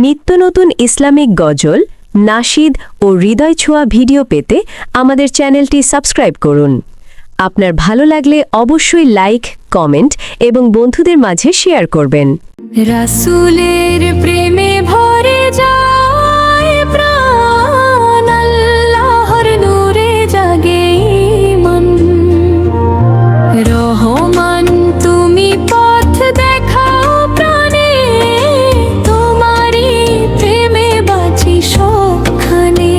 নিত্য নতুন ইসলামিক গজল, নাশিদ ও হৃদয় ছোঁয়া ভিডিও পেতে আমাদের চ্যানেলটি সাবস্ক্রাইব করুন। আপনার ভালো লাগলে অবশ্যই লাইক, কমেন্ট এবং বন্ধুদের মাঝে শেয়ার করবেন। রাসূলের প্রেমে ভরে যায় প্রাণ, আল্লাহর নূরে জাগে মন। রহমান তুমি পথ দেখাও প্রাণে, তোমারই প্রেমে বাঁচি সবখানে।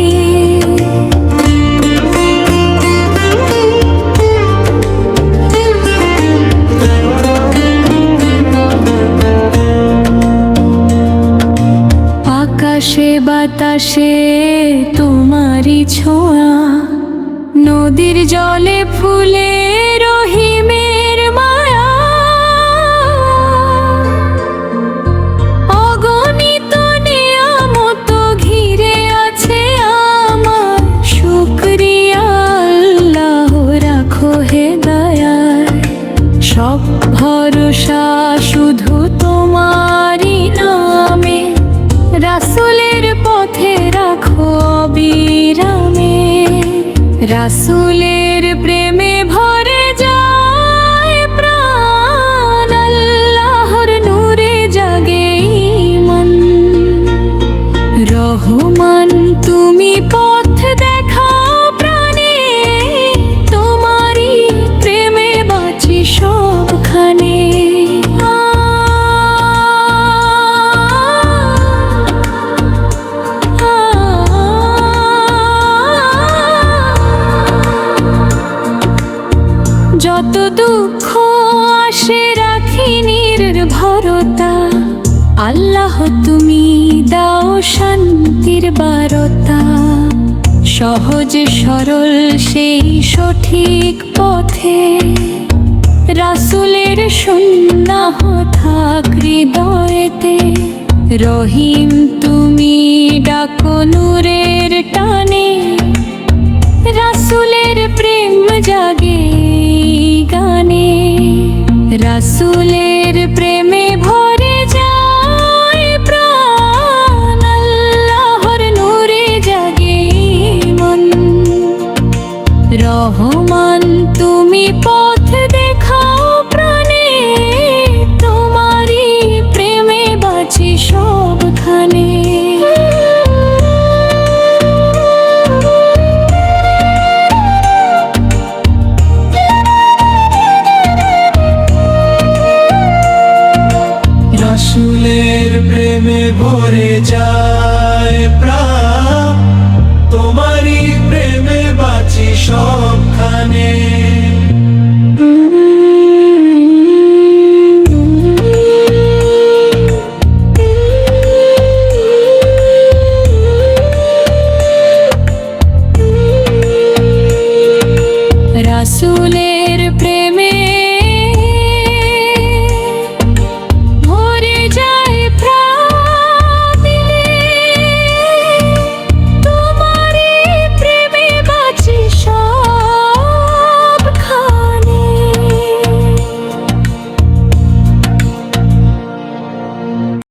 আকাশে বাতাসে তোমারই ছোঁয়া, নদীর জলে ফুলে রহিমের মায়া। অগণিত নিয়ামত ঘিরে আছে আমার, শুকরিয়া আল্লাহ রাখো হে দয়ায়। সব ভরসা শুধু তোমারই নামে, রাসূলের পথে রাখো অবিরামে। রাসূলের প্রেমে ভরে যায় প্রাণ, আল্লাহর নূরে জাগে মন। রহমান তুমি পথ দেখাও প্রাণে, তোমারই প্রেমে বাঁচি সবখানে। যত দুঃখ আসে রাখি নির্ভরতা, আল্লাহ তুমি দাও শান্তির বারতা। সহজ সরল সেই সঠিক পথে, রাসূলের সুন্নাহ থাক হৃদয়েতে। রহিম তুমি ডাকো নূরের টানে, রাসূলের প্রেম জাগে গানে। রাসূলের প্রেমে ভরে যায় প্রাণ, আল্লাহর নূরে জাগে মন। রহমান তুমি পথ দেখাও প্রাণে, তোমারই প্রেমে বাঁচি সবখানে। রাসূলের প্রেমে ভরে যায় প্রাণ, তোমারই প্রেমে বাঁচি সবখানে। রাসূলের